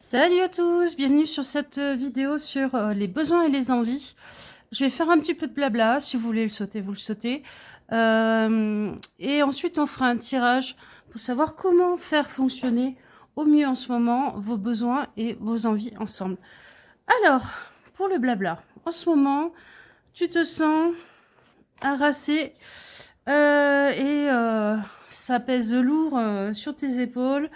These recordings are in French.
Salut à tous, bienvenue sur cette vidéo sur les besoins et les envies. Je vais faire un petit peu de blabla, si vous voulez le sauter, vous le sautez. Et ensuite on fera un tirage pour savoir comment faire fonctionner au mieux en ce moment vos besoins et vos envies ensemble. Alors, pour le blabla, en ce moment, tu te sens harassé et ça pèse lourd sur tes épaules.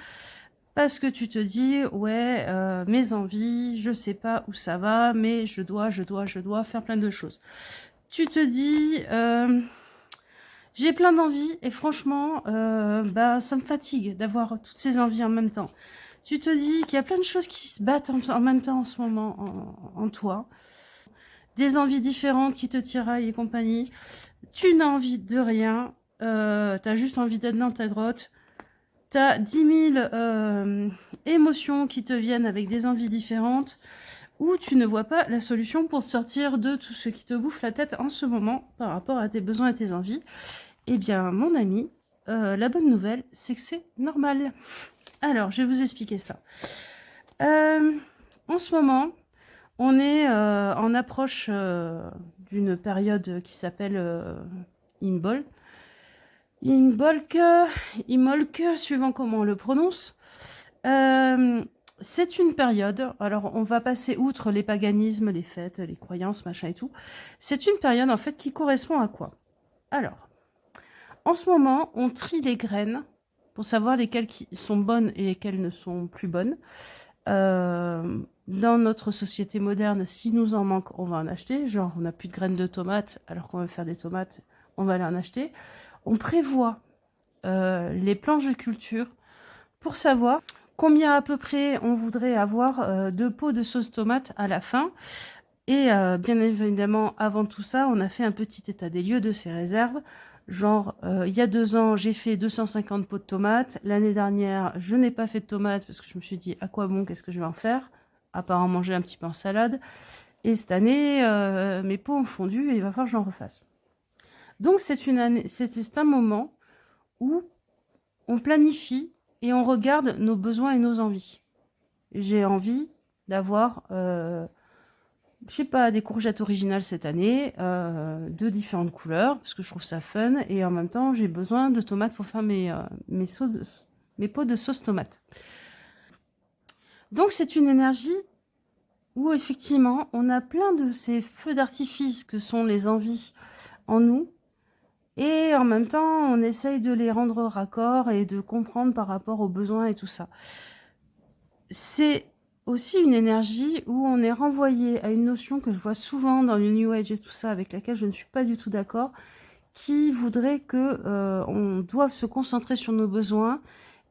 Parce que tu te dis, ouais, mes envies, je sais pas où ça va, mais je dois faire plein de choses. Tu te dis, j'ai plein d'envies et franchement, ça me fatigue d'avoir toutes ces envies en même temps. Tu te dis qu'il y a plein de choses qui se battent en même temps en ce moment en toi. Des envies différentes qui te tiraillent et compagnie. Tu n'as envie de rien. T'as juste envie d'être dans ta grotte. T'as 10 000 émotions qui te viennent avec des envies différentes, ou tu ne vois pas la solution pour sortir de tout ce qui te bouffe la tête en ce moment par rapport à tes besoins et tes envies. Eh bien, mon ami, la bonne nouvelle, c'est que c'est normal. Alors, je vais vous expliquer ça. En ce moment, on est en approche d'une période qui s'appelle Imbolc. Imbolc, suivant comment on le prononce. C'est une période, alors on va passer outre les paganismes, les fêtes, les croyances, machin et tout. C'est une période en fait qui correspond à quoi? Alors, en ce moment, on trie les graines pour savoir lesquelles qui sont bonnes et lesquelles ne sont plus bonnes. Dans notre société moderne, si nous en manque, on va en acheter. Genre, on n'a plus de graines de tomates, alors qu'on veut faire des tomates, on va aller en acheter. On prévoit les planches de culture pour savoir combien à peu près on voudrait avoir de pots de sauce tomate à la fin. Et bien évidemment, avant tout ça, on a fait un petit état des lieux de ces réserves. Genre, il y a 2 ans, j'ai fait 250 pots de tomates. L'année dernière, je n'ai pas fait de tomates parce que je me suis dit, à quoi bon, qu'est-ce que je vais en faire? À part en manger un petit peu en salade. Et cette année, mes pots ont fondu et il va falloir que j'en refasse. Donc, c'est un moment où on planifie et on regarde nos besoins et nos envies. J'ai envie d'avoir, je sais pas, des courgettes originales cette année, de différentes couleurs, parce que je trouve ça fun, et en même temps, j'ai besoin de tomates pour faire mes pots de sauce tomate. Donc, c'est une énergie où, effectivement, on a plein de ces feux d'artifice que sont les envies en nous, et en même temps, on essaye de les rendre raccord et de comprendre par rapport aux besoins et tout ça. C'est aussi une énergie où on est renvoyé à une notion que je vois souvent dans le New Age et tout ça, avec laquelle je ne suis pas du tout d'accord, qui voudrait que on doive se concentrer sur nos besoins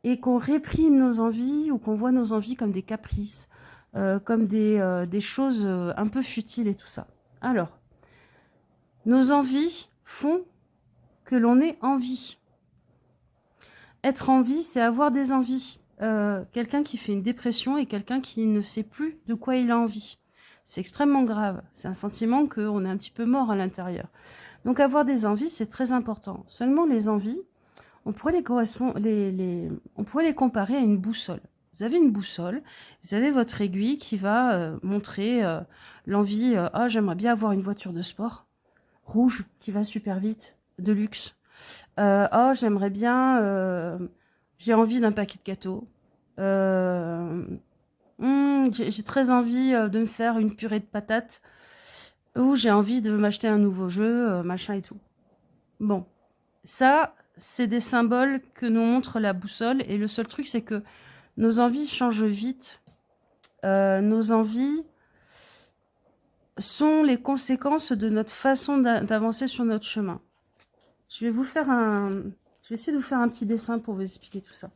et qu'on réprime nos envies ou qu'on voit nos envies comme des caprices, comme des choses un peu futiles et tout ça. Alors, nos envies font que l'on ait envie. Être en vie, c'est avoir des envies. Quelqu'un qui fait une dépression et quelqu'un qui ne sait plus de quoi il a envie. C'est extrêmement grave. C'est un sentiment qu'on est un petit peu mort à l'intérieur. Donc avoir des envies, c'est très important. Seulement les envies, on pourrait on pourrait les comparer à une boussole. Vous avez une boussole, vous avez votre aiguille qui va montrer l'envie, ah j'aimerais bien avoir une voiture de sport, rouge, qui va super vite, de luxe. Oh, j'aimerais bien, j'ai envie d'un paquet de gâteaux. J'ai très envie de me faire une purée de patates. Ou j'ai envie de m'acheter un nouveau jeu, machin et tout. Bon, ça, c'est des symboles que nous montre la boussole. Et le seul truc, c'est que nos envies changent vite. Nos envies sont les conséquences de notre façon d'avancer sur notre chemin. Je vais essayer de vous faire un petit dessin pour vous expliquer tout ça.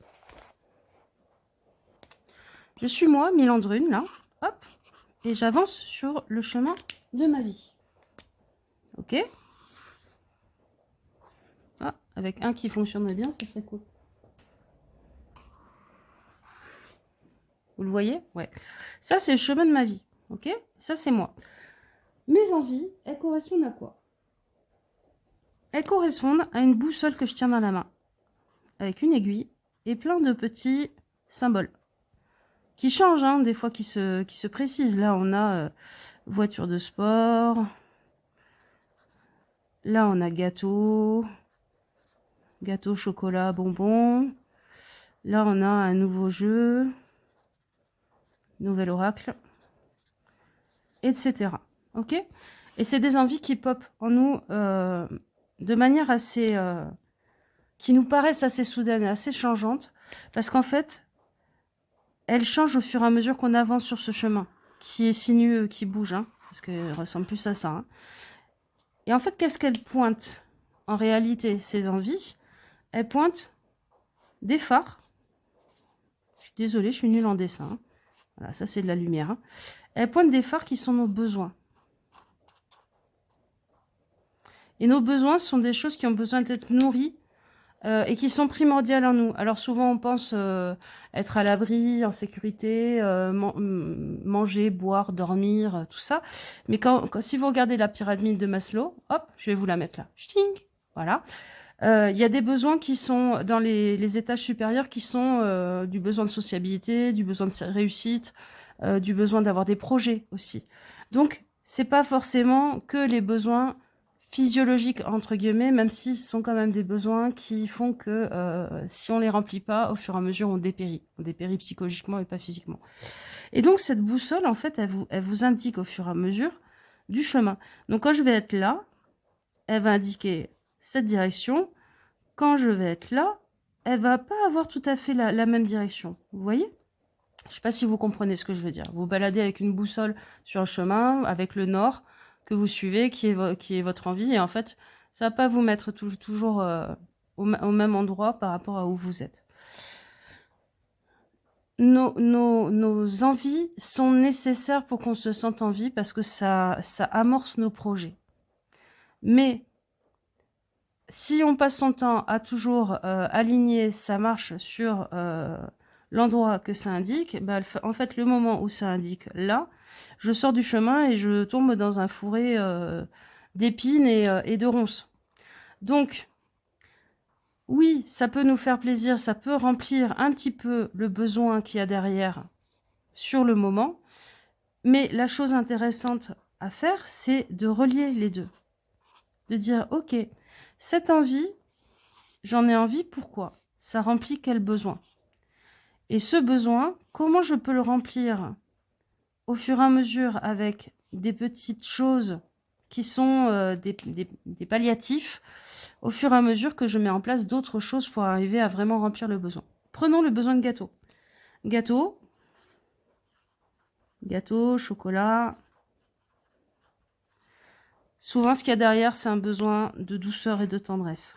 Je suis moi, Milandrune, là. Hop. Et j'avance sur le chemin de ma vie. Ok. Ah, avec un qui fonctionnerait bien, ça serait cool. Vous le voyez? Ouais. Ça, c'est le chemin de ma vie. Ok. Ça, c'est moi. Mes envies, elles correspondent à quoi? Elles correspondent à une boussole que je tiens dans la main. Avec une aiguille et plein de petits symboles. qui changent, hein, des fois qui se précisent. Là, on a voiture de sport. Là, on a gâteau, chocolat, bonbon. Là, on a un nouveau jeu, nouvel oracle, etc. Ok? Et c'est des envies qui pop en nous de manière assez... qui nous paraissent assez soudaines et assez changeantes, parce qu'en fait, elles changent au fur et à mesure qu'on avance sur ce chemin, qui est sinueux, qui bouge, hein, parce qu'elle ressemble plus à ça. Hein. Et en fait, qu'est-ce qu'elles pointent? En réalité, ces envies, elles pointent des phares. Je suis désolée, je suis nulle en dessin. Hein. Voilà, ça c'est de la lumière. Hein. Elles pointent des phares qui sont nos besoins. Et nos besoins sont des choses qui ont besoin d'être nourries et qui sont primordiales en nous. Alors souvent on pense être à l'abri, en sécurité, manger, boire, dormir, tout ça. Mais si vous regardez la pyramide de Maslow, hop, je vais vous la mettre là. Ch'ting, voilà. Il y a des besoins qui sont dans les étages supérieurs qui sont du besoin de sociabilité, du besoin de réussite, du besoin d'avoir des projets aussi. Donc, c'est pas forcément que les besoins physiologiques, entre guillemets, même si ce sont quand même des besoins qui font que si on les remplit pas, au fur et à mesure, on dépérit. On dépérit psychologiquement et pas physiquement. Et donc, cette boussole, en fait, elle vous indique au fur et à mesure du chemin. Donc, quand je vais être là, elle va indiquer cette direction. Quand je vais être là, elle va pas avoir tout à fait la même direction. Vous voyez? Je ne sais pas si vous comprenez ce que je veux dire. Vous baladez avec une boussole sur un chemin, avec le nord que vous suivez, qui est votre envie. Et en fait, ça ne va pas vous mettre toujours au même endroit par rapport à où vous êtes. Nos envies sont nécessaires pour qu'on se sente en vie parce que ça amorce nos projets. Mais si on passe son temps à toujours aligner sa marche sur l'endroit que ça indique, bah, en fait, le moment où ça indique là, je sors du chemin et je tombe dans un fourré d'épines et de ronces. Donc, oui, ça peut nous faire plaisir, ça peut remplir un petit peu le besoin qu'il y a derrière sur le moment, mais la chose intéressante à faire, c'est de relier les deux. De dire, ok, cette envie, j'en ai envie, pourquoi? Ça remplit quel besoin? Et ce besoin, comment je peux le remplir au fur et à mesure avec des petites choses qui sont des palliatifs, au fur et à mesure que je mets en place d'autres choses pour arriver à vraiment remplir le besoin. Prenons le besoin de gâteau. Gâteau, chocolat. Souvent, ce qu'il y a derrière, c'est un besoin de douceur et de tendresse.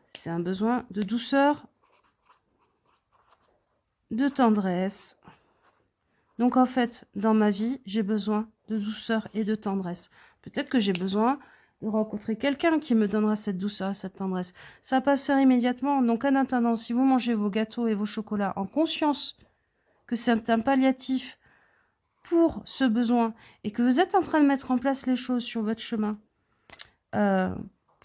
C'est un besoin de douceur, de tendresse. Donc en fait, dans ma vie, j'ai besoin de douceur et de tendresse. Peut-être que j'ai besoin de rencontrer quelqu'un qui me donnera cette douceur et cette tendresse. Ça va pas se faire immédiatement. Donc en attendant, si vous mangez vos gâteaux et vos chocolats en conscience que c'est un palliatif pour ce besoin et que vous êtes en train de mettre en place les choses sur votre chemin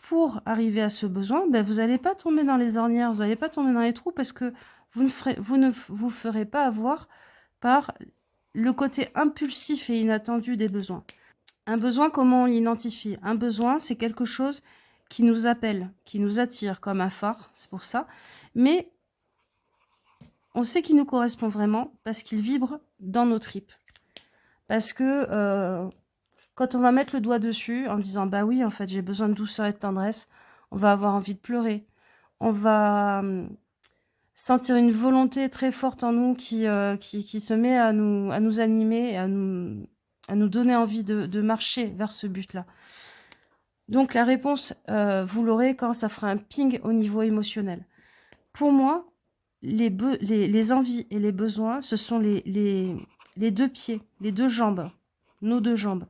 pour arriver à ce besoin, ben vous n'allez pas tomber dans les ornières, vous n'allez pas tomber dans les trous parce que vous ne vous ferez pas avoir par le côté impulsif et inattendu des besoins. Un besoin, comment on l'identifie? Un besoin, c'est quelque chose qui nous appelle, qui nous attire comme un phare, c'est pour ça. Mais on sait qu'il nous correspond vraiment parce qu'il vibre dans nos tripes. Parce que quand on va mettre le doigt dessus en disant « bah oui, en fait, j'ai besoin de douceur et de tendresse », on va avoir envie de pleurer. On va sentir une volonté très forte en nous qui se met à nous animer et à nous donner envie de marcher vers ce but-là. Donc la réponse, vous l'aurez quand ça fera un ping au niveau émotionnel. Pour moi, les envies et les besoins, ce sont les deux pieds, les deux jambes, nos deux jambes.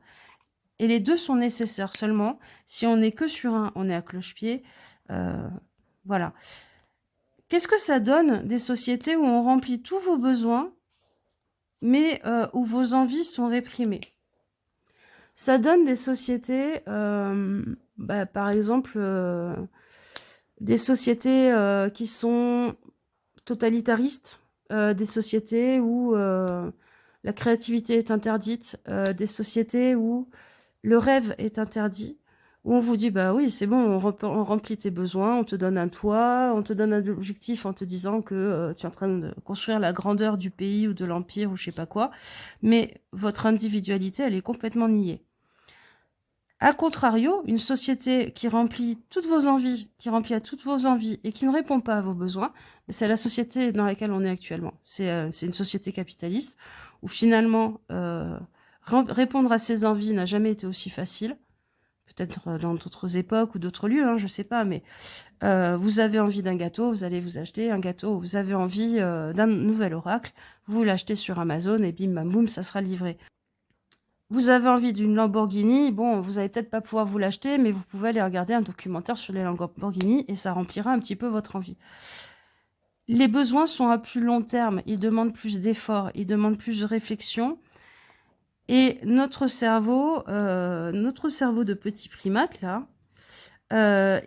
Et les deux sont nécessaires seulement. Si on n'est que sur un, on est à cloche-pied. Voilà. Qu'est-ce que ça donne des sociétés où on remplit tous vos besoins, mais où vos envies sont réprimées? Ça donne des sociétés, par exemple, des sociétés qui sont totalitaristes, des sociétés où la créativité est interdite, des sociétés où le rêve est interdit, où on vous dit, bah oui, c'est bon, on remplit tes besoins, on te donne un toit, on te donne un objectif en te disant que tu es en train de construire la grandeur du pays ou de l'empire ou je sais pas quoi, mais votre individualité, elle est complètement niée. A contrario, une société qui remplit toutes vos envies, qui remplit à toutes vos envies et qui ne répond pas à vos besoins, c'est la société dans laquelle on est actuellement. C'est une société capitaliste où finalement répondre à ses envies n'a jamais été aussi facile. Peut-être dans d'autres époques ou d'autres lieux, hein, je sais pas, mais vous avez envie d'un gâteau, vous allez vous acheter un gâteau. Vous avez envie d'un nouvel oracle, vous l'achetez sur Amazon et bim bam boum, ça sera livré. Vous avez envie d'une Lamborghini, bon, vous allez peut-être pas pouvoir vous l'acheter, mais vous pouvez aller regarder un documentaire sur les Lamborghini et ça remplira un petit peu votre envie. Les besoins sont à plus long terme, ils demandent plus d'efforts, ils demandent plus de réflexion. Et notre cerveau de petit primate, là,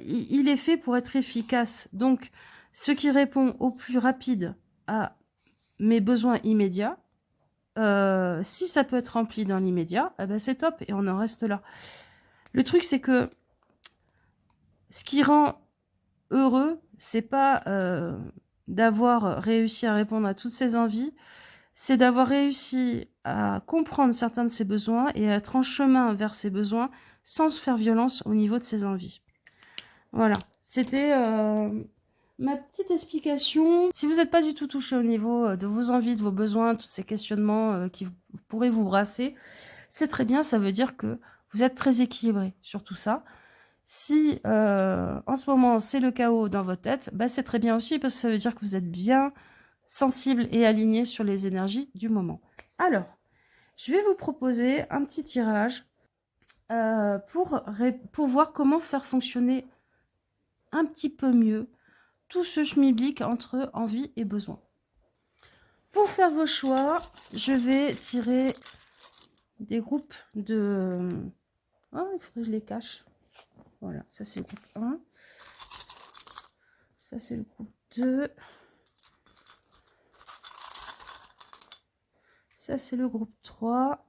il est fait pour être efficace. Donc, ce qui répond au plus rapide à mes besoins immédiats, si ça peut être rempli dans l'immédiat, eh ben c'est top et on en reste là. Le truc, c'est que ce qui rend heureux, c'est pas d'avoir réussi à répondre à toutes ses envies, c'est d'avoir réussi à comprendre certains de ses besoins et à être en chemin vers ses besoins sans se faire violence au niveau de ses envies. Voilà, c'était ma petite explication. Si vous n'êtes pas du tout touché au niveau de vos envies, de vos besoins, tous ces questionnements qui pourraient vous brasser, c'est très bien, ça veut dire que vous êtes très équilibré sur tout ça. Si en ce moment c'est le chaos dans votre tête, bah, c'est très bien aussi parce que ça veut dire que vous êtes bien sensible et aligné sur les énergies du moment. Alors, je vais vous proposer un petit tirage pour voir comment faire fonctionner un petit peu mieux tout ce schmilblick entre envie et besoin. Pour faire vos choix, je vais tirer des groupes de... Oh, il faudrait que je les cache. Voilà, ça c'est le groupe 1. Ça c'est le groupe 2. Ça c'est le groupe 3.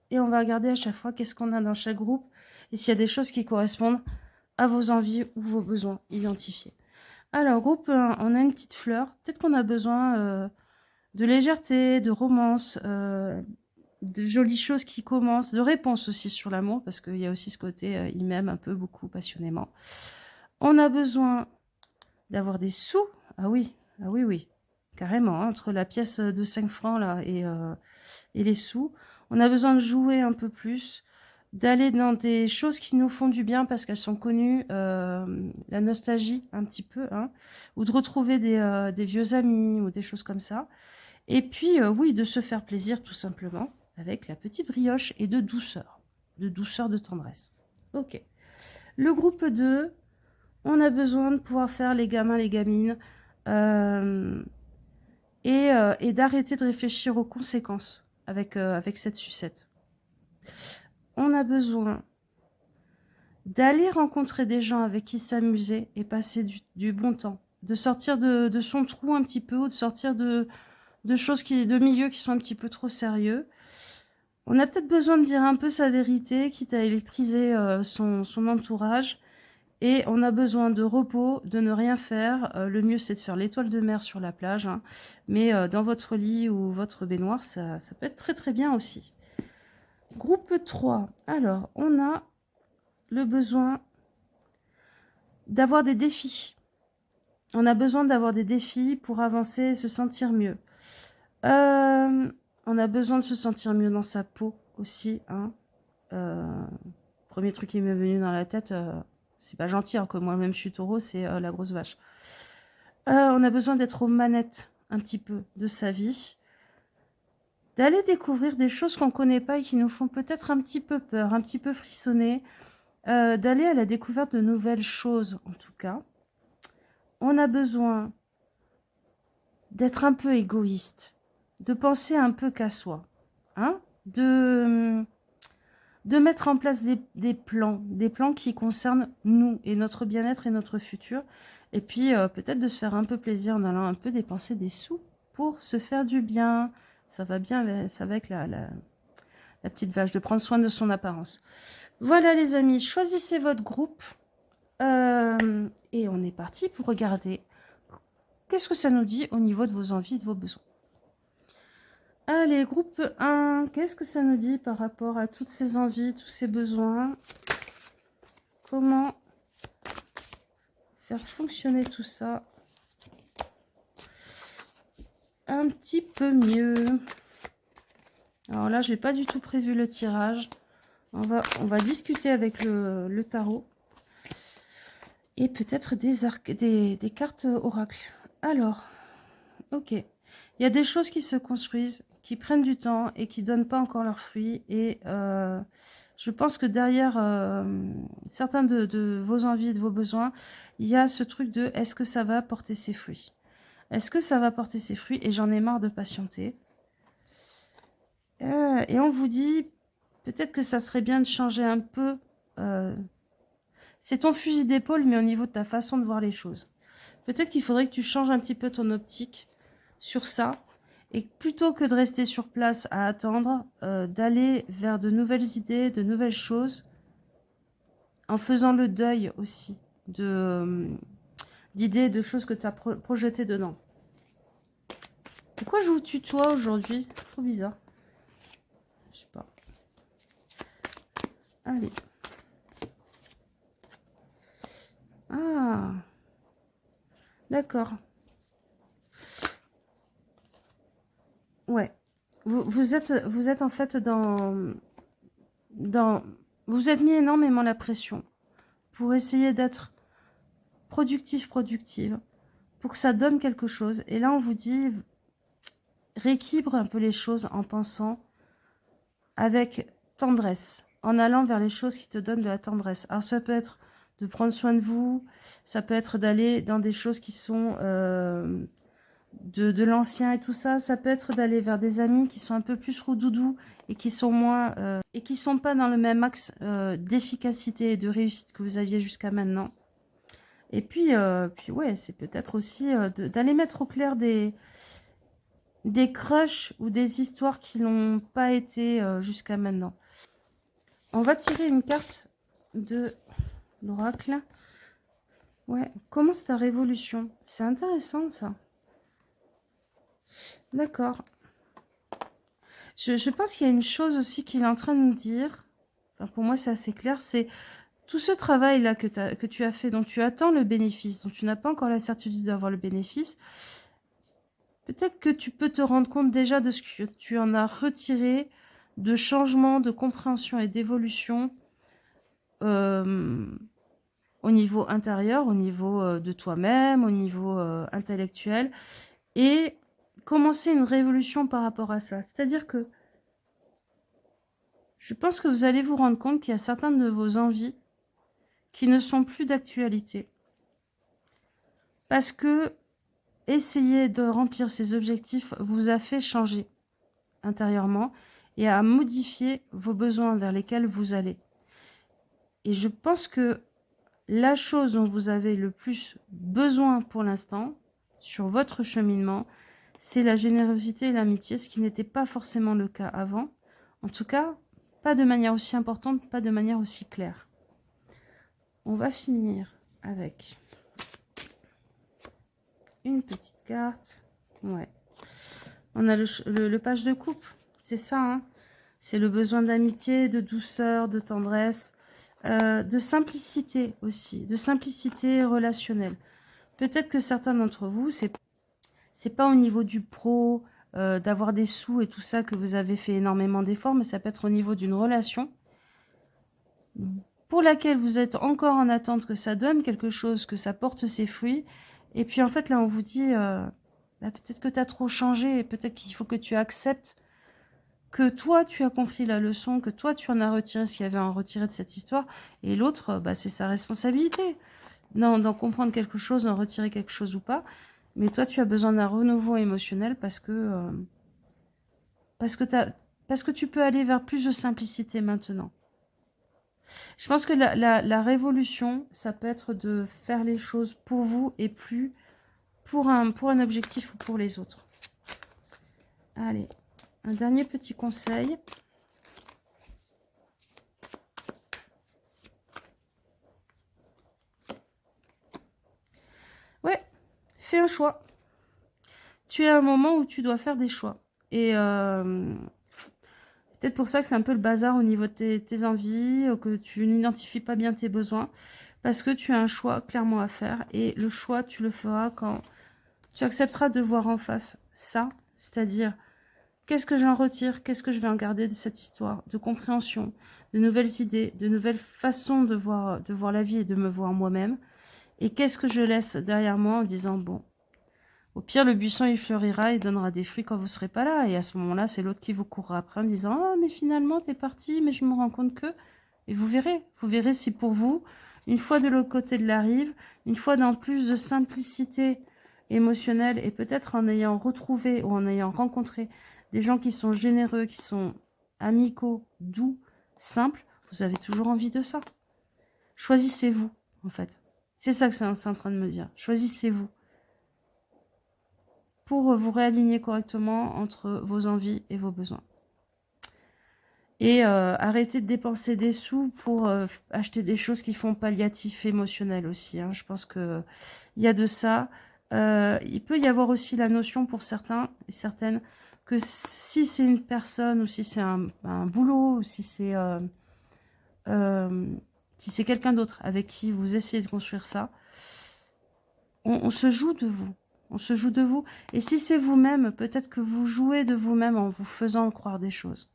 Et on va regarder à chaque fois qu'est-ce qu'on a dans chaque groupe et s'il y a des choses qui correspondent à vos envies ou vos besoins identifiés. Alors, groupe 1, on a une petite fleur. Peut-être qu'on a besoin de légèreté, de romance, de jolies choses qui commencent, de réponses aussi sur l'amour, parce qu'il y a aussi ce côté, il m'aime un peu, beaucoup, passionnément. On a besoin d'avoir des sous. Ah oui, oui, carrément, hein, entre la pièce de 5 francs là et les sous. On a besoin de jouer un peu plus, d'aller dans des choses qui nous font du bien parce qu'elles sont connues, la nostalgie un petit peu, hein, ou de retrouver des vieux amis ou des choses comme ça. Et puis, oui, de se faire plaisir tout simplement avec la petite brioche et de douceur, de tendresse. Ok. Le groupe 2, on a besoin de pouvoir faire les gamins, les gamines, et d'arrêter de réfléchir aux conséquences avec cette sucette. On a besoin d'aller rencontrer des gens avec qui s'amuser et passer du bon temps, de sortir de son trou un petit peu, ou de sortir de milieux qui sont un petit peu trop sérieux. On a peut-être besoin de dire un peu sa vérité, quitte à électriser son entourage. Et on a besoin de repos, de ne rien faire. Le mieux, c'est de faire l'étoile de mer sur la plage. Hein. Mais dans votre lit ou votre baignoire, ça peut être très très bien aussi. Groupe 3. Alors, on a le besoin d'avoir des défis. On a besoin d'avoir des défis pour avancer et se sentir mieux. On a besoin de se sentir mieux dans sa peau aussi. Hein. Premier truc qui m'est venu dans la tête, c'est pas gentil, hein, que moi-même je suis taureau, c'est la grosse vache. On a besoin d'être aux manettes un petit peu de sa vie. D'aller découvrir des choses qu'on ne connaît pas et qui nous font peut-être un petit peu peur, un petit peu frissonner. D'aller à la découverte de nouvelles choses, en tout cas. On a besoin d'être un peu égoïste, de penser un peu qu'à soi, hein, de mettre en place des plans qui concernent nous et notre bien-être et notre futur, et puis peut-être de se faire un peu plaisir en allant un peu dépenser des sous pour se faire du bien. Ça va bien, ça va avec la petite vache, de prendre soin de son apparence. Voilà les amis, choisissez votre groupe. Et on est parti pour regarder qu'est-ce que ça nous dit au niveau de vos envies et de vos besoins. Allez, groupe 1, qu'est-ce que ça nous dit par rapport à toutes ces envies, tous ces besoins? Comment faire fonctionner tout ça un petit peu mieux? Alors là, je n'ai pas du tout prévu le tirage. On va discuter avec le tarot. Et peut-être des cartes oracle. Alors, ok. Il y a des choses qui se construisent, qui prennent du temps et qui ne donnent pas encore leurs fruits. Et je pense que derrière certains de vos envies et de vos besoins, il y a ce truc de est-ce que ça va porter ses fruits? Est-ce que ça va porter ses fruits? Et j'en ai marre de patienter. Et on vous dit peut-être que ça serait bien de changer un peu. C'est ton fusil d'épaule, mais au niveau de ta façon de voir les choses. Peut-être qu'il faudrait que tu changes un petit peu ton optique sur ça. Et plutôt que de rester sur place à attendre, d'aller vers de nouvelles idées, de nouvelles choses, en faisant le deuil aussi d'idées, de choses que tu as projetées dedans. Pourquoi je vous tutoie aujourd'hui? Trop bizarre. Je sais pas. Allez. Ah. D'accord. Ouais. Vous êtes en fait vous êtes mis énormément la pression pour essayer d'être productive, pour que ça donne quelque chose. Et là, on vous dit, rééquilibre un peu les choses en pensant avec tendresse, en allant vers les choses qui te donnent de la tendresse. Alors, ça peut être de prendre soin de vous, ça peut être d'aller dans des choses qui sont de l'ancien et tout ça. Ça peut être d'aller vers des amis qui sont un peu plus roudoudou et qui sont moins et qui sont pas dans le même axe d'efficacité et de réussite que vous aviez jusqu'à maintenant. Et puis ouais, c'est peut-être aussi d'aller mettre au clair des crushs ou des histoires qui n'ont pas été jusqu'à maintenant. On va tirer une carte de l'oracle. Ouais, commence ta révolution. C'est intéressant ça. D'accord. Je pense qu'il y a une chose aussi qu'il est en train de nous dire. Enfin, pour moi, c'est assez clair. C'est tout ce travail-là que tu as fait, dont tu attends le bénéfice, dont tu n'as pas encore la certitude d'avoir le bénéfice. Peut-être que tu peux te rendre compte déjà de ce que tu en as retiré, de changement, de compréhension et d'évolution au niveau intérieur, au niveau de toi-même, au niveau intellectuel. Et commencer une révolution par rapport à ça. C'est-à-dire que je pense que vous allez vous rendre compte qu'il y a certaines de vos envies qui ne sont plus d'actualité. Parce que essayer de remplir ces objectifs vous a fait changer intérieurement et à modifier vos besoins vers lesquels vous allez. Et je pense que la chose dont vous avez le plus besoin pour l'instant, sur votre cheminement, c'est la générosité et l'amitié, ce qui n'était pas forcément le cas avant. En tout cas, pas de manière aussi importante, pas de manière aussi claire. On va finir avec une petite carte. Ouais. On a le page de coupe. C'est ça, hein. C'est le besoin d'amitié, de douceur, de tendresse, de simplicité aussi, de simplicité relationnelle. Peut-être que certains d'entre vous, c'est pas au niveau du pro, d'avoir des sous et tout ça que vous avez fait énormément d'efforts, mais ça peut être au niveau d'une relation pour laquelle vous êtes encore en attente que ça donne quelque chose, que ça porte ses fruits. Et puis en fait, là, on vous dit, peut-être que tu as trop changé et peut-être qu'il faut que tu acceptes que toi, tu as compris la leçon, que toi, tu en as retiré ce qu'il y avait à en retirer de cette histoire. Et l'autre, c'est sa responsabilité d'en comprendre quelque chose, d'en retirer quelque chose ou pas. Mais toi, tu as besoin d'un renouveau émotionnel parce que tu peux aller vers plus de simplicité maintenant. Je pense que la révolution, ça peut être de faire les choses pour vous et plus pour un objectif ou pour les autres. Allez, un dernier petit conseil. Ouais, fais un choix. Tu es à un moment où tu dois faire des choix. Et peut-être pour ça que c'est un peu le bazar au niveau de tes envies, que tu n'identifies pas bien tes besoins. Parce que tu as un choix clairement à faire. Et le choix, tu le feras quand tu accepteras de voir en face ça. C'est-à-dire, qu'est-ce que j'en retire? Qu'est-ce que je vais en garder de cette histoire? De compréhension, de nouvelles idées, de nouvelles façons de voir la vie et de me voir moi-même. Et qu'est-ce que je laisse derrière moi en disant, bon, au pire, le buisson, il fleurira et donnera des fruits quand vous serez pas là. Et à ce moment-là, c'est l'autre qui vous courra après en disant, ah, mais finalement, t'es parti, mais je me rends compte que... Et vous verrez si pour vous, une fois de l'autre côté de la rive, une fois dans plus de simplicité émotionnelle et peut-être en ayant retrouvé ou en ayant rencontré des gens qui sont généreux, qui sont amicaux, doux, simples, vous avez toujours envie de ça. Choisissez-vous, en fait. C'est ça que c'est en train de me dire. Choisissez-vous pour vous réaligner correctement entre vos envies et vos besoins. Et arrêtez de dépenser des sous pour acheter des choses qui font palliatif émotionnel aussi. Hein. Je pense qu'il y a de ça. Il peut y avoir aussi la notion pour certains et certaines que si c'est une personne ou si c'est un boulot ou si c'est quelqu'un d'autre avec qui vous essayez de construire ça, on se joue de vous. On se joue de vous. Et si c'est vous-même, peut-être que vous jouez de vous-même en vous faisant croire des choses.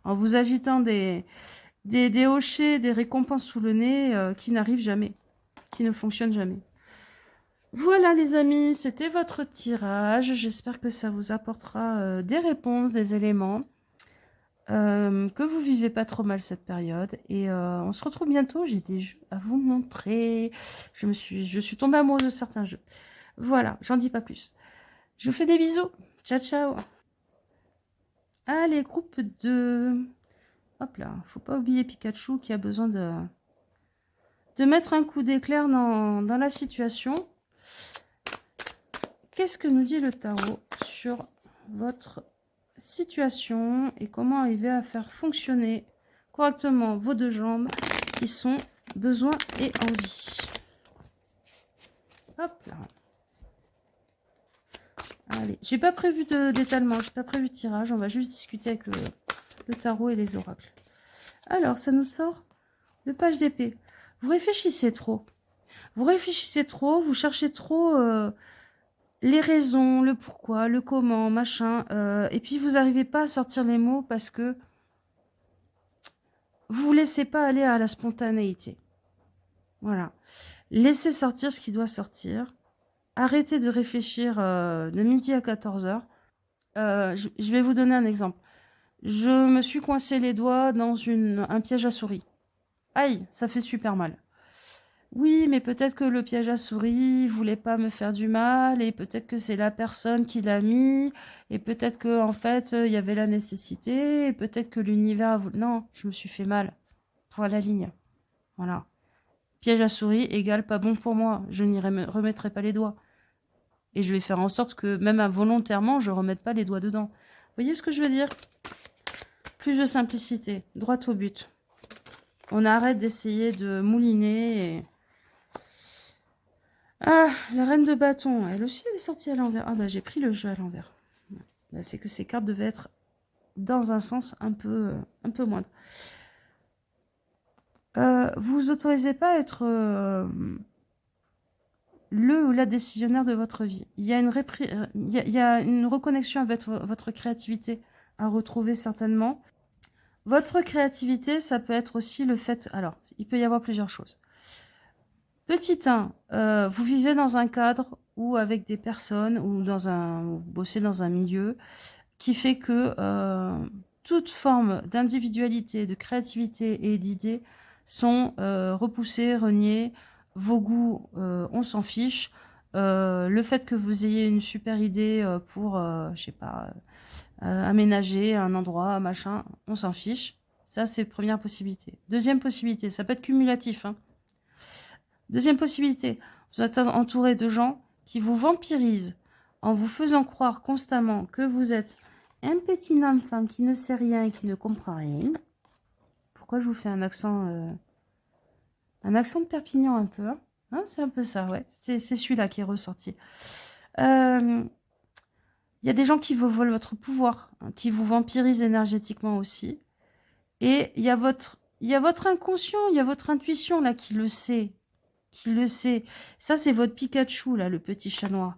En vous agitant des hochets, des récompenses sous le nez qui n'arrivent jamais. Qui ne fonctionnent jamais. Voilà les amis, c'était votre tirage. J'espère que ça vous apportera des réponses, des éléments. Que vous vivez pas trop mal cette période. Et on se retrouve bientôt. J'ai des jeux à vous montrer. Je suis tombée amoureuse de certains jeux. Voilà, j'en dis pas plus. Je vous fais des bisous. Ciao, ciao. Allez, groupe de... Hop là, faut pas oublier Pikachu qui a besoin de mettre un coup d'éclair dans la situation. Qu'est-ce que nous dit le tarot sur votre situation et comment arriver à faire fonctionner correctement vos deux jambes qui sont besoin et envie. Hop là. Allez, j'ai pas prévu d'étalement, j'ai pas prévu de tirage, on va juste discuter avec le tarot et les oracles. Alors, ça nous sort le page d'épée. Vous réfléchissez trop. Vous réfléchissez trop, vous cherchez trop les raisons, le pourquoi, le comment, machin. Et puis, vous n'arrivez pas à sortir les mots parce que vous ne laissez pas aller à la spontanéité. Voilà. Laissez sortir ce qui doit sortir. Arrêtez de réfléchir de midi à 14h. Je vais vous donner un exemple. Je me suis coincé les doigts dans un piège à souris. Aïe, ça fait super mal. Oui, mais peut-être que le piège à souris voulait pas me faire du mal, et peut-être que c'est la personne qui l'a mis, et peut-être que en fait il y avait la nécessité, et peut-être que l'univers a voulu... Non, je me suis fait mal. Pour la ligne. Voilà. Piège à souris égale pas bon pour moi. Je n'y remettrai pas les doigts. Et je vais faire en sorte que, même involontairement, je ne remette pas les doigts dedans. Vous voyez ce que je veux dire? Plus de simplicité, droit au but. On arrête d'essayer de mouliner. Et... Ah, la reine de bâton, elle aussi, elle est sortie à l'envers. Ah bah j'ai pris le jeu à l'envers. Bah, c'est que ces cartes devaient être dans un sens un peu moindre. Vous autorisez pas à être le ou la décisionnaire de votre vie. Il y a une reconnexion avec votre créativité à retrouver certainement. Votre créativité, ça peut être aussi le fait... Alors, il peut y avoir plusieurs choses. Petit 1, vous vivez dans un cadre ou avec des personnes ou vous bossez dans un milieu qui fait que toute forme d'individualité, de créativité et d'idées sont repoussées, reniées. Vos goûts, on s'en fiche. Le fait que vous ayez une super idée pour, je sais pas, aménager un endroit, machin, on s'en fiche. Ça, c'est première possibilité. Deuxième possibilité, ça peut être cumulatif. Hein. Deuxième possibilité, vous êtes entouré de gens qui vous vampirisent en vous faisant croire constamment que vous êtes un petit enfant qui ne sait rien et qui ne comprend rien. Pourquoi je vous fais un accent de Perpignan un peu, hein? Hein, c'est un peu ça, ouais. C'est celui-là qui est ressorti. Il y a des gens qui vous volent votre pouvoir, hein, qui vous vampirisent énergétiquement aussi. Et il y a votre inconscient, il y a votre intuition là qui le sait. Qui le sait. Ça, c'est votre Pikachu, là, le petit chat noir.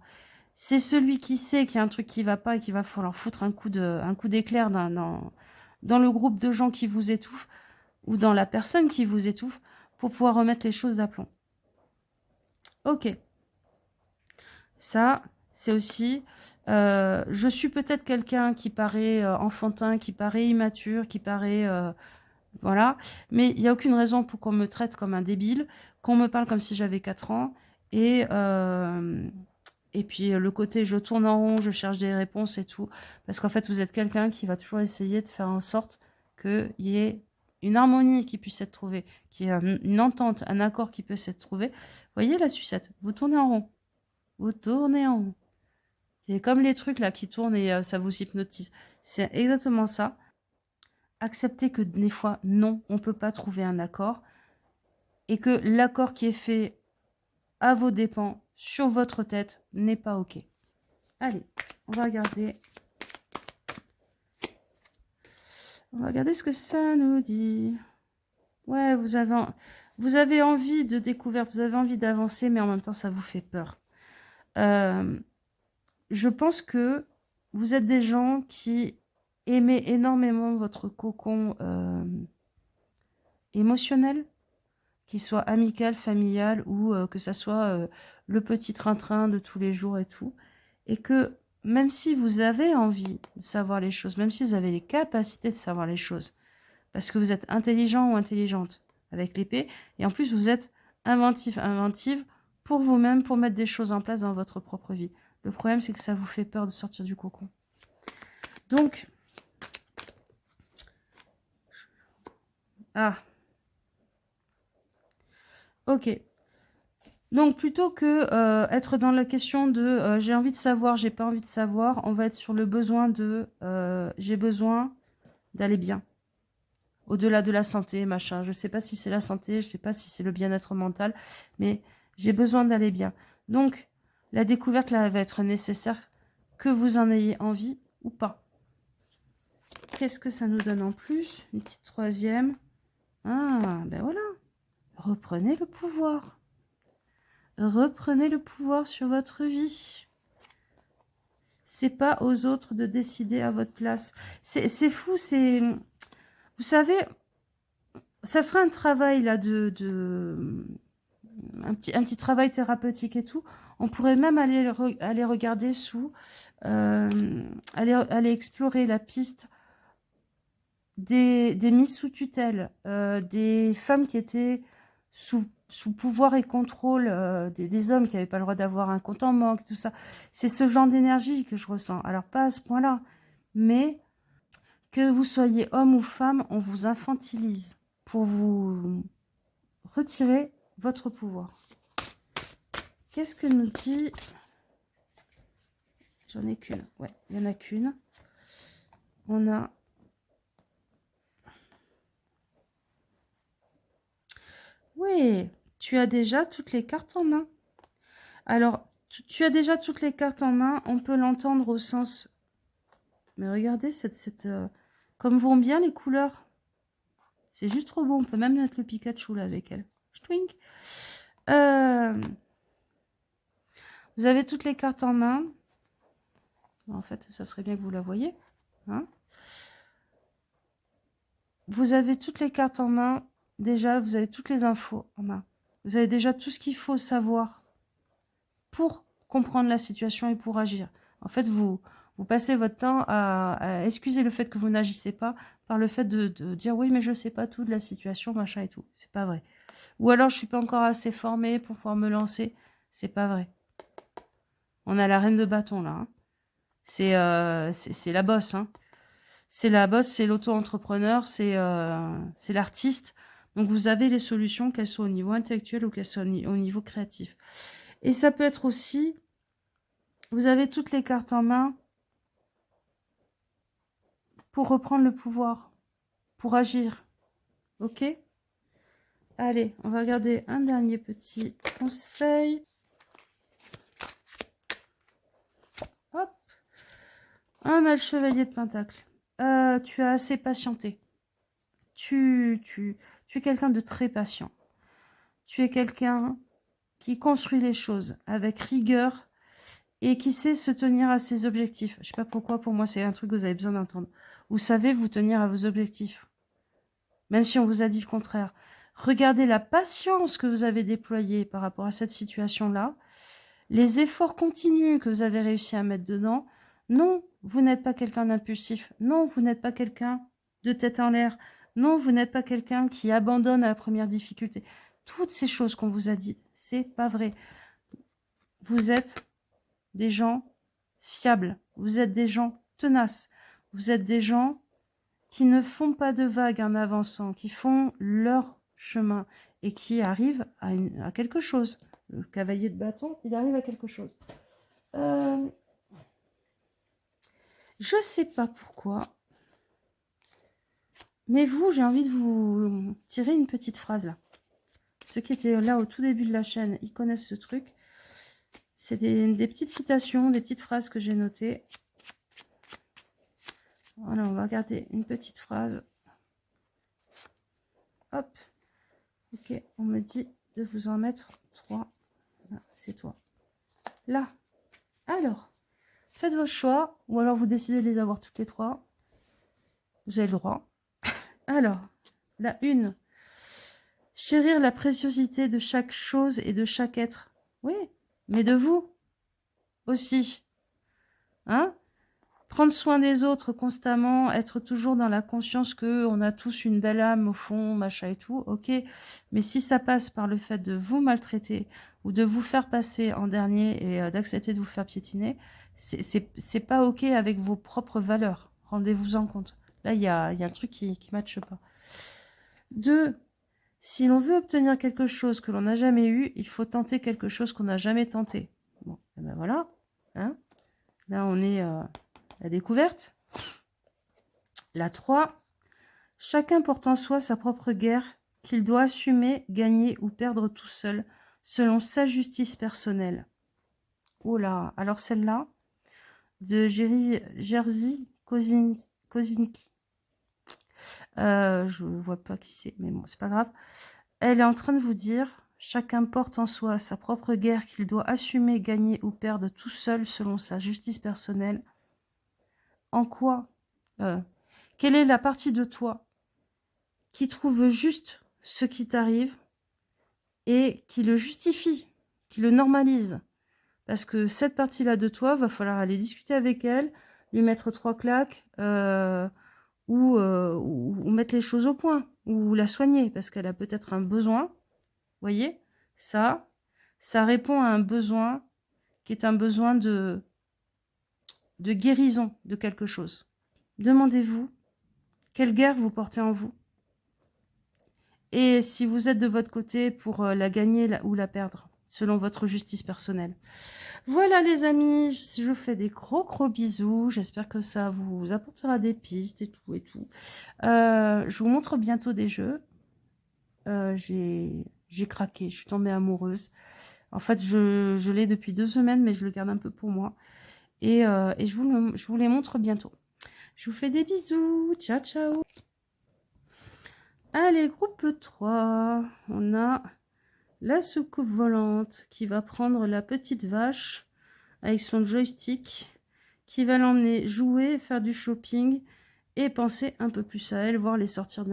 C'est celui qui sait qu'il y a un truc qui va pas et qu'il va falloir foutre un coup d'éclair dans le groupe de gens qui vous étouffent ou dans la personne qui vous étouffe pour pouvoir remettre les choses d'aplomb. Ok. Ça, c'est aussi... je suis peut-être quelqu'un qui paraît enfantin, qui paraît immature, qui paraît... voilà. Mais il n'y a aucune raison pour qu'on me traite comme un débile, qu'on me parle comme si j'avais 4 ans. Et puis le côté je tourne en rond, je cherche des réponses et tout. Parce qu'en fait, vous êtes quelqu'un qui va toujours essayer de faire en sorte qu'il y ait une harmonie qui puisse être trouvée, qu'il y ait une entente, un accord qui peut s'être trouvé. Vous voyez la sucette, vous tournez en rond. Vous tournez en rond. C'est comme les trucs là qui tournent et ça vous hypnotise. C'est exactement ça. Acceptez que des fois, non, on ne peut pas trouver un accord. Et que l'accord qui est fait à vos dépens, sur votre tête, n'est pas OK. Allez, on va regarder. On va regarder ce que ça nous dit. Ouais, vous avez envie de découverte, vous avez envie d'avancer, mais en même temps, ça vous fait peur. Je pense que vous êtes des gens qui aimez énormément votre cocon émotionnel, qu'il soit amical, familial, ou que ça soit le petit train-train de tous les jours et tout. Et que même si vous avez envie de savoir les choses, même si vous avez les capacités de savoir les choses, parce que vous êtes intelligent ou intelligente avec l'épée, et en plus vous êtes inventive pour vous-même, pour mettre des choses en place dans votre propre vie. Le problème, c'est que ça vous fait peur de sortir du cocon. Donc, ok. Donc, plutôt que être dans la question de j'ai envie de savoir, j'ai pas envie de savoir, on va être sur le besoin de j'ai besoin d'aller bien. Au-delà de la santé, machin. Je sais pas si c'est la santé, je sais pas si c'est le bien-être mental, mais j'ai besoin d'aller bien. Donc, la découverte là va être nécessaire, que vous en ayez envie ou pas. Qu'est-ce que ça nous donne en plus? Une petite troisième. Ah, ben voilà. Reprenez le pouvoir. Reprenez le pouvoir sur votre vie. C'est pas aux autres de décider à votre place. C'est fou, c'est... Vous savez, ça sera un travail là un petit travail thérapeutique et tout. On pourrait même aller regarder sous, aller explorer la piste des mises sous tutelle, des femmes qui étaient sous pouvoir et contrôle des hommes qui n'avaient pas le droit d'avoir un compte en banque, tout ça. C'est ce genre d'énergie que je ressens. Alors, pas à ce point-là, mais que vous soyez homme ou femme, on vous infantilise pour vous retirer votre pouvoir. Qu'est-ce que nous dit... J'en ai qu'une. Ouais, il n'y en a qu'une. On a... Oui, tu as déjà toutes les cartes en main. Alors, tu as déjà toutes les cartes en main. On peut l'entendre au sens... Mais regardez, comme vont bien les couleurs. C'est juste trop beau. On peut même mettre le Pikachu là avec elle. Twink. Vous avez toutes les cartes en main. En fait, ça serait bien que vous la voyez. Hein, vous avez toutes les cartes en main. Déjà, vous avez toutes les infos en main. Vous avez déjà tout ce qu'il faut savoir pour comprendre la situation et pour agir. En fait, vous passez votre temps à excuser le fait que vous n'agissez pas par le fait de dire oui, mais je ne sais pas tout de la situation, machin et tout. C'est pas vrai. Ou alors, je ne suis pas encore assez formée pour pouvoir me lancer. C'est pas vrai. On a la reine de bâton, là. Hein. C'est la bosse. Hein. C'est la bosse, c'est l'auto-entrepreneur, c'est l'artiste. Donc, vous avez les solutions, qu'elles soient au niveau intellectuel ou qu'elles soient au niveau créatif. Et ça peut être aussi... Vous avez toutes les cartes en main pour reprendre le pouvoir, pour agir. Ok? Allez, on va regarder un dernier petit conseil. Hop. On a le chevalier de Pentacle. Tu as assez patienté. Tu es quelqu'un de très patient. Tu es quelqu'un qui construit les choses avec rigueur et qui sait se tenir à ses objectifs. Je sais pas pourquoi, pour moi, c'est un truc que vous avez besoin d'entendre. Vous savez vous tenir à vos objectifs. Même si on vous a dit le contraire. Regardez la patience que vous avez déployée par rapport à cette situation-là. Les efforts continus que vous avez réussi à mettre dedans. Non, vous n'êtes pas quelqu'un d'impulsif. Non, vous n'êtes pas quelqu'un de tête en l'air. Non, vous n'êtes pas quelqu'un qui abandonne à la première difficulté. Toutes ces choses qu'on vous a dites, c'est pas vrai. Vous êtes des gens fiables. Vous êtes des gens tenaces. Vous êtes des gens qui ne font pas de vagues en avançant, qui font leur chemin et qui arrivent à quelque chose. Le cavalier de bâton, il arrive à quelque chose. Je sais pas pourquoi, mais vous, j'ai envie de vous tirer une petite phrase là. Ceux qui étaient là au tout début de la chaîne, ils connaissent ce truc. C'est des petites citations, des petites phrases que j'ai notées. Voilà, on va regarder une petite phrase. Hop. Ok, on me dit de vous en mettre 3. C'est toi. Là. Alors, faites vos choix, ou alors vous décidez de les avoir toutes les 3. Vous avez le droit. Alors, la 1. Chérir la préciosité de chaque chose et de chaque être. Oui, mais de vous aussi. Hein? Prendre soin des autres constamment, être toujours dans la conscience qu'on a tous une belle âme au fond, machin et tout, ok. Mais si ça passe par le fait de vous maltraiter ou de vous faire passer en dernier et d'accepter de vous faire piétiner, c'est pas ok avec vos propres valeurs. Rendez-vous en compte. Là, il y a un truc qui matche pas. 2. Si l'on veut obtenir quelque chose que l'on n'a jamais eu, il faut tenter quelque chose qu'on n'a jamais tenté. Bon, et ben voilà. Hein, là, on est... la découverte. La 3. Chacun porte en soi sa propre guerre qu'il doit assumer, gagner ou perdre tout seul, selon sa justice personnelle. Oh là, alors celle-là, de Jerzy Kosinski. Je ne vois pas qui c'est, mais bon, c'est pas grave. Elle est en train de vous dire, chacun porte en soi sa propre guerre qu'il doit assumer, gagner ou perdre tout seul, selon sa justice personnelle. En quoi quelle est la partie de toi qui trouve juste ce qui t'arrive et qui le justifie, qui le normalise? Parce que cette partie-là de toi, va falloir aller discuter avec elle, lui mettre 3 claques ou mettre les choses au point ou la soigner parce qu'elle a peut-être un besoin. Vous voyez, ça répond à un besoin qui est un besoin de guérison de quelque chose. Demandez-vous quelle guerre vous portez en vous. Et si vous êtes de votre côté pour la gagner ou la perdre, selon votre justice personnelle. Voilà les amis, je vous fais des gros bisous. J'espère que ça vous apportera des pistes et tout et tout. Je vous montre bientôt des jeux. J'ai craqué, je suis tombée amoureuse. En fait, je l'ai depuis 2 semaines, mais je le garde un peu pour moi. Et je vous les montre bientôt. Je vous fais des bisous. Ciao, ciao. Allez, groupe 3. On a la soucoupe volante qui va prendre la petite vache avec son joystick, qui va l'emmener jouer, faire du shopping et penser un peu plus à elle, voir les sortir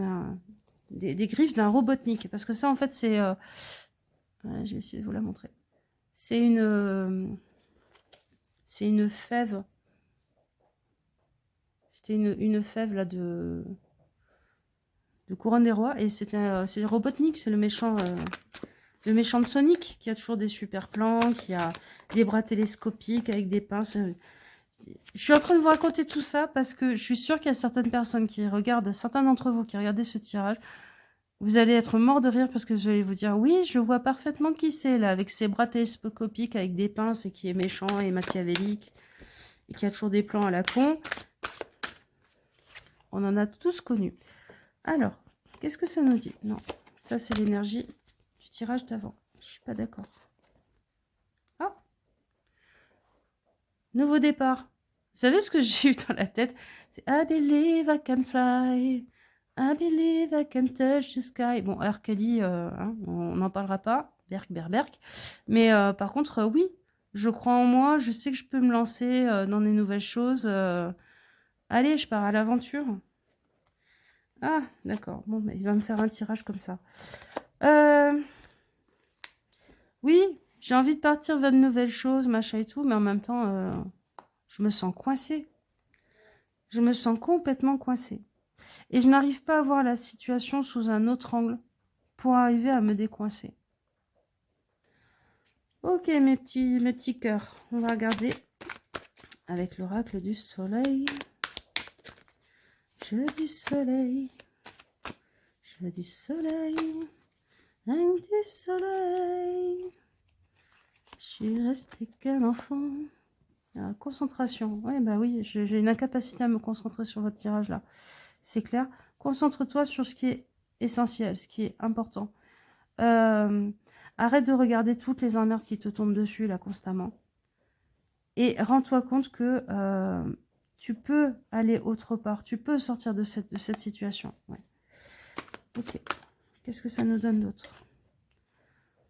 des griffes d'un Robotnik. Parce que ça, en fait, c'est... je vais essayer de vous la montrer. C'est une fève. C'était une fève là de Couronne des Rois. Et c'est Robotnik, c'est le méchant de Sonic, qui a toujours des super plans, qui a des bras télescopiques avec des pinces. Je suis en train de vous raconter tout ça parce que je suis sûre qu'il y a certaines personnes qui regardent, certains d'entre vous qui regardez ce tirage, vous allez être morts de rire parce que je vais vous dire, oui, je vois parfaitement qui c'est là, avec ses bras télescopiques, avec des pinces et qui est méchant et machiavélique et qui a toujours des plans à la con. On en a tous connu. Alors, qu'est-ce que ça nous dit? Non, ça c'est l'énergie du tirage d'avant. Je suis pas d'accord. Ah, nouveau départ. Vous savez ce que j'ai eu dans la tête? C'est I believe I can fly. I believe I can touch the sky. Bon, R. Kelly, on n'en parlera pas. Berk, berk, berk. Mais par contre, oui, je crois en moi. Je sais que je peux me lancer dans des nouvelles choses. Allez, je pars à l'aventure. Ah, d'accord. Bon, mais il va me faire un tirage comme ça. Oui, j'ai envie de partir vers de nouvelles choses, machin et tout, mais en même temps, je me sens coincée. Je me sens complètement coincée. Et je n'arrive pas à voir la situation sous un autre angle pour arriver à me décoincer. Ok, mes petits cœurs. On va regarder avec l'oracle du soleil. Je du soleil. Je du soleil. Du soleil. Je suis restée qu'un enfant. Concentration. Ouais, bah oui, j'ai une incapacité à me concentrer sur votre tirage là. C'est clair. Concentre-toi sur ce qui est essentiel, ce qui est important. Arrête de regarder toutes les emmerdes qui te tombent dessus là constamment. Et rends-toi compte que tu peux aller autre part. Tu peux sortir de cette situation. Ouais. Ok. Qu'est-ce que ça nous donne d'autre?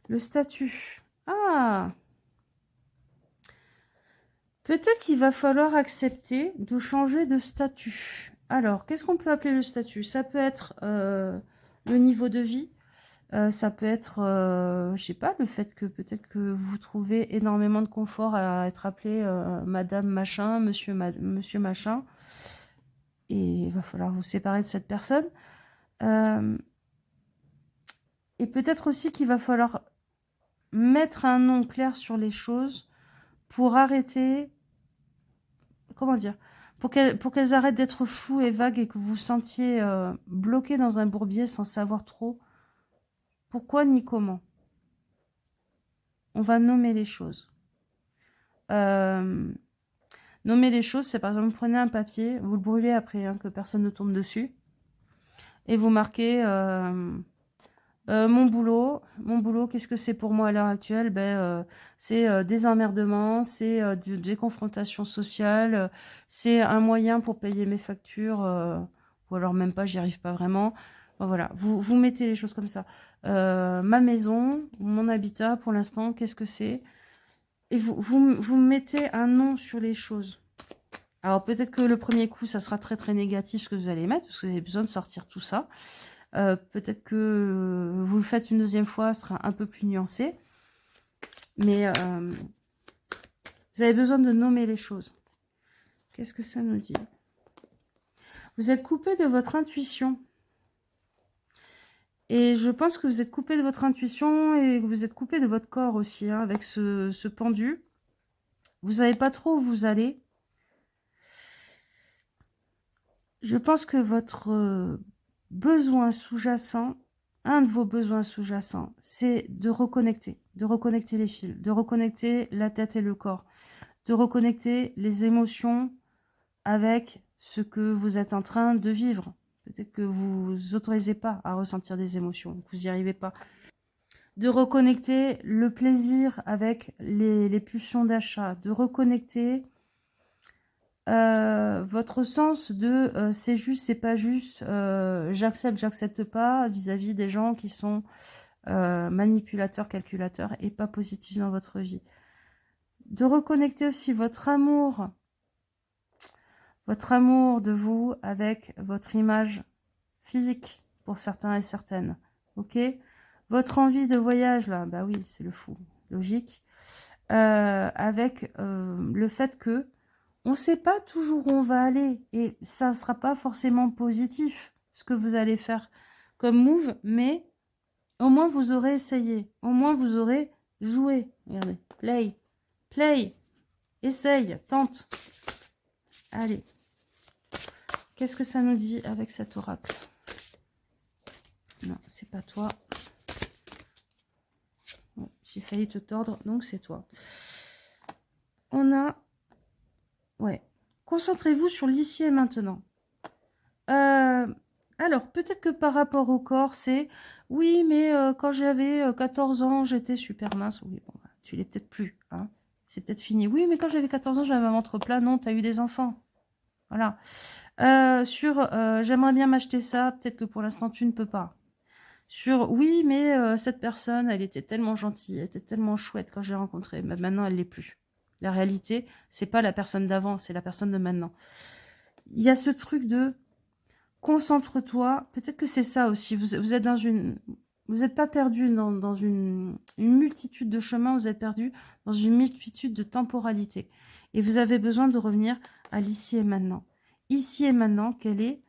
Le statut. Ah! Peut-être qu'il va falloir accepter de changer de statut. Alors, qu'est-ce qu'on peut appeler le statut? Ça peut être le niveau de vie. Ça peut être, je sais pas, le fait que peut-être que vous trouvez énormément de confort à être appelé Madame Machin, Monsieur Machin. Et il va falloir vous séparer de cette personne. Et peut-être aussi qu'il va falloir mettre un nom clair sur les choses pour arrêter... Comment dire? Pour qu'elles arrêtent d'être floues et vagues et que vous vous sentiez bloqué dans un bourbier sans savoir trop pourquoi ni comment. On va nommer les choses. Nommer les choses, c'est par exemple, vous prenez un papier, vous le brûlez après, hein, que personne ne tombe dessus, et vous marquez mon boulot, qu'est-ce que c'est pour moi à l'heure actuelle? C'est des emmerdements, c'est des confrontations sociales, c'est un moyen pour payer mes factures, ou alors même pas, j'y arrive pas vraiment. Bon, voilà, vous mettez les choses comme ça. Ma maison, mon habitat, pour l'instant, qu'est-ce que c'est? Et vous mettez un nom sur les choses. Alors peut-être que le premier coup, ça sera très très négatif ce que vous allez mettre, parce que vous avez besoin de sortir tout ça. Peut-être que vous le faites une deuxième fois, ce sera un peu plus nuancé. Mais vous avez besoin de nommer les choses. Qu'est-ce que ça nous dit? Vous êtes coupé de votre intuition. Et je pense que vous êtes coupé de votre intuition et que vous êtes coupé de votre corps aussi, hein, avec ce pendu. Vous savez pas trop où vous allez. Je pense que votre besoin sous-jacent, un de vos besoins sous-jacents, c'est de reconnecter les fils, de reconnecter la tête et le corps, de reconnecter les émotions avec ce que vous êtes en train de vivre. Peut-être que vous vous autorisez pas à ressentir des émotions, que vous n'y arrivez pas. De reconnecter le plaisir avec les pulsions d'achat, de reconnecter votre sens de c'est juste, c'est pas juste, j'accepte, j'accepte pas vis-à-vis des gens qui sont manipulateurs, calculateurs et pas positifs dans votre vie. De reconnecter aussi votre amour de vous avec votre image physique pour certains et certaines. Ok? Votre envie de voyage là, bah oui, c'est le fou, logique. Avec le fait que on ne sait pas toujours où on va aller et ça ne sera pas forcément positif ce que vous allez faire comme move, mais au moins vous aurez essayé, au moins vous aurez joué. Regardez, play, essaye, tente. Allez, qu'est-ce que ça nous dit avec cet oracle? Non, c'est pas toi. Bon, j'ai failli te tordre, donc c'est toi. On a... Ouais. Concentrez-vous sur l'ici et maintenant. Alors, peut-être que par rapport au corps, c'est oui, mais quand j'avais 14 ans, j'étais super mince. Oui, bon, bah, tu l'es peut-être plus, hein. C'est peut-être fini. Oui, mais quand j'avais 14 ans, j'avais un ventre plat. Non, tu as eu des enfants. Voilà. Sur j'aimerais bien m'acheter ça, peut-être que pour l'instant, tu ne peux pas. Sur oui, mais cette personne, elle était tellement gentille, elle était tellement chouette quand je l'ai rencontrée. Mais maintenant, elle l'est plus. La réalité, c'est pas la personne d'avant, c'est la personne de maintenant. Il y a ce truc de concentre-toi. Peut-être que c'est ça aussi. Vous êtes dans une... Vous n'êtes pas perdu dans une multitude de chemins, vous êtes perdu dans une multitude de temporalités. Et vous avez besoin de revenir à l'ici et maintenant. Ici et maintenant, quel est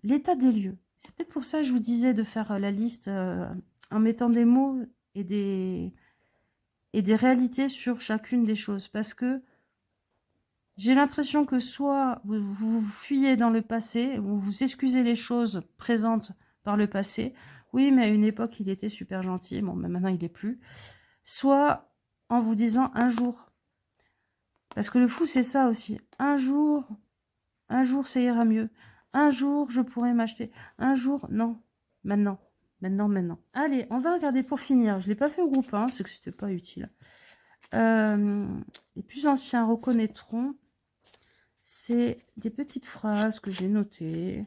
l'état des lieux? C'est peut-être pour ça que je vous disais de faire la liste en mettant des mots et des réalités sur chacune des choses. Parce que j'ai l'impression que soit vous fuyez dans le passé, ou vous excusez les choses présentes par le passé. Oui, mais à une époque, il était super gentil. Bon, mais maintenant, il n'est plus. Soit en vous disant un jour. Parce que le fou, c'est ça aussi. Un jour, ça ira mieux. Un jour, je pourrai m'acheter. Un jour, non. Maintenant. Maintenant, maintenant. Allez, on va regarder pour finir. Je ne l'ai pas fait au groupe, hein, c'est que c'était pas utile. Les plus anciens reconnaîtront. C'est des petites phrases que j'ai notées.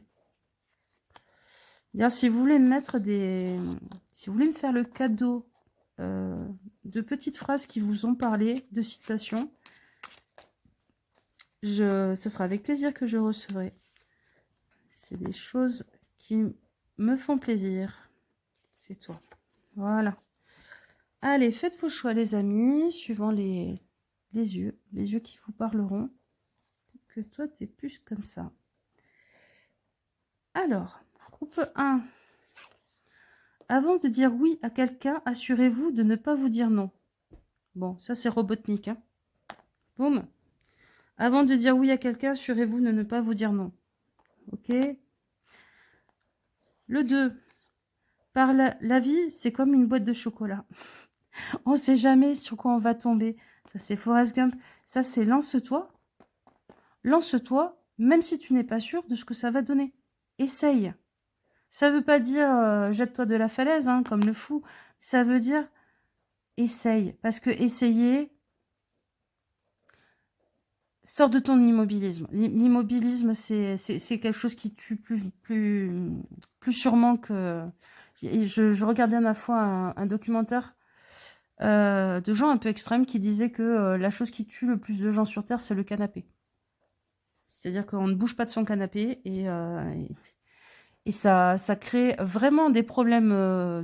D'ailleurs, si vous voulez me mettre des... Si vous voulez me faire le cadeau de petites phrases qui vous ont parlé, de citations, ce sera avec plaisir que je recevrai. C'est des choses qui me font plaisir. C'est toi. Voilà. Allez, faites vos choix, les amis, suivant les yeux qui vous parleront. Que toi, tu es plus comme ça. Alors, groupe 1. Avant de dire oui à quelqu'un, assurez-vous de ne pas vous dire non. Bon, ça c'est Robotnik. Hein. Boum. Avant de dire oui à quelqu'un, assurez-vous de ne pas vous dire non. Ok. Le 2. Par la vie, c'est comme une boîte de chocolat. On ne sait jamais sur quoi on va tomber. Ça c'est Forrest Gump. Ça c'est lance-toi. Lance-toi, même si tu n'es pas sûr de ce que ça va donner. Essaye. Ça ne veut pas dire jette-toi de la falaise, hein, comme le fou. Ça veut dire essaye. Parce que essayer, sors de ton immobilisme. L'immobilisme, c'est quelque chose qui tue plus sûrement que... Je regardais la fois un documentaire de gens un peu extrêmes qui disaient que la chose qui tue le plus de gens sur Terre, c'est le canapé. C'est-à-dire qu'on ne bouge pas de son canapé et ça crée vraiment des problèmes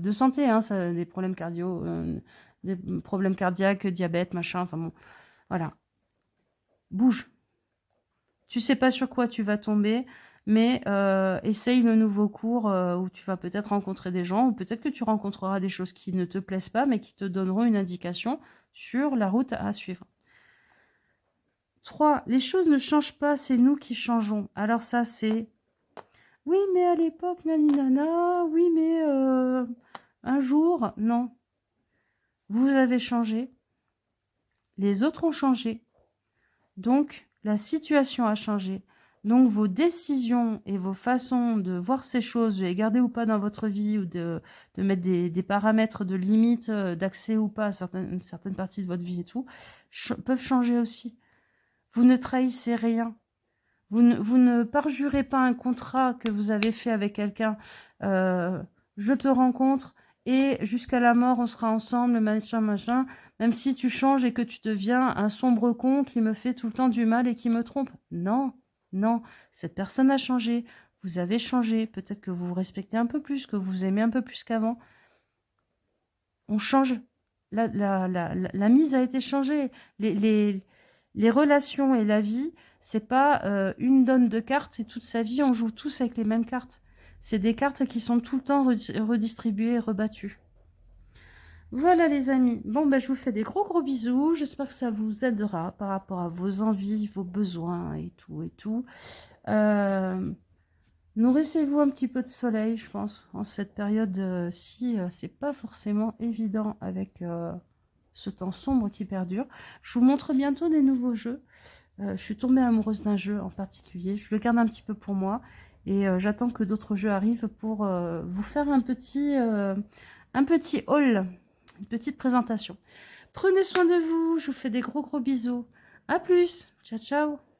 de santé, hein, des problèmes des problèmes cardiaques, diabète, machin, enfin bon, voilà. Bouge. Tu sais pas sur quoi tu vas tomber, mais essaye le nouveau cours où tu vas peut-être rencontrer des gens, ou peut-être que tu rencontreras des choses qui ne te plaisent pas, mais qui te donneront une indication sur la route à suivre. 3. Les choses ne changent pas, c'est nous qui changeons. Alors ça, c'est... Oui, mais à l'époque, naninana, oui, mais un jour, non. Vous avez changé, les autres ont changé, donc la situation a changé. Donc vos décisions et vos façons de voir ces choses, de les garder ou pas dans votre vie, ou de mettre des paramètres de limite d'accès ou pas à certaines parties de votre vie et tout, peuvent changer aussi. Vous ne trahissez rien. Vous ne parjurez pas un contrat que vous avez fait avec quelqu'un. Je te rencontre et jusqu'à la mort, on sera ensemble, machin. Même si tu changes et que tu deviens un sombre con qui me fait tout le temps du mal et qui me trompe. Non, non. Cette personne a changé. Vous avez changé. Peut-être que vous vous respectez un peu plus, que vous aimez un peu plus qu'avant. On change. La mise a été changée. Les relations et la vie, c'est pas une donne de cartes et toute sa vie, on joue tous avec les mêmes cartes. C'est des cartes qui sont tout le temps redistribuées et rebattues. Voilà les amis. Bon, ben, je vous fais des gros bisous. J'espère que ça vous aidera par rapport à vos envies, vos besoins et tout. Nourrissez-vous un petit peu de soleil, je pense, en cette période-ci. C'est pas forcément évident avec ce temps sombre qui perdure. Je vous montre bientôt des nouveaux jeux. Je suis tombée amoureuse d'un jeu en particulier. Je le garde un petit peu pour moi. Et j'attends que d'autres jeux arrivent pour vous faire un petit haul, une petite présentation. Prenez soin de vous, je vous fais des gros bisous. À plus, ciao ciao.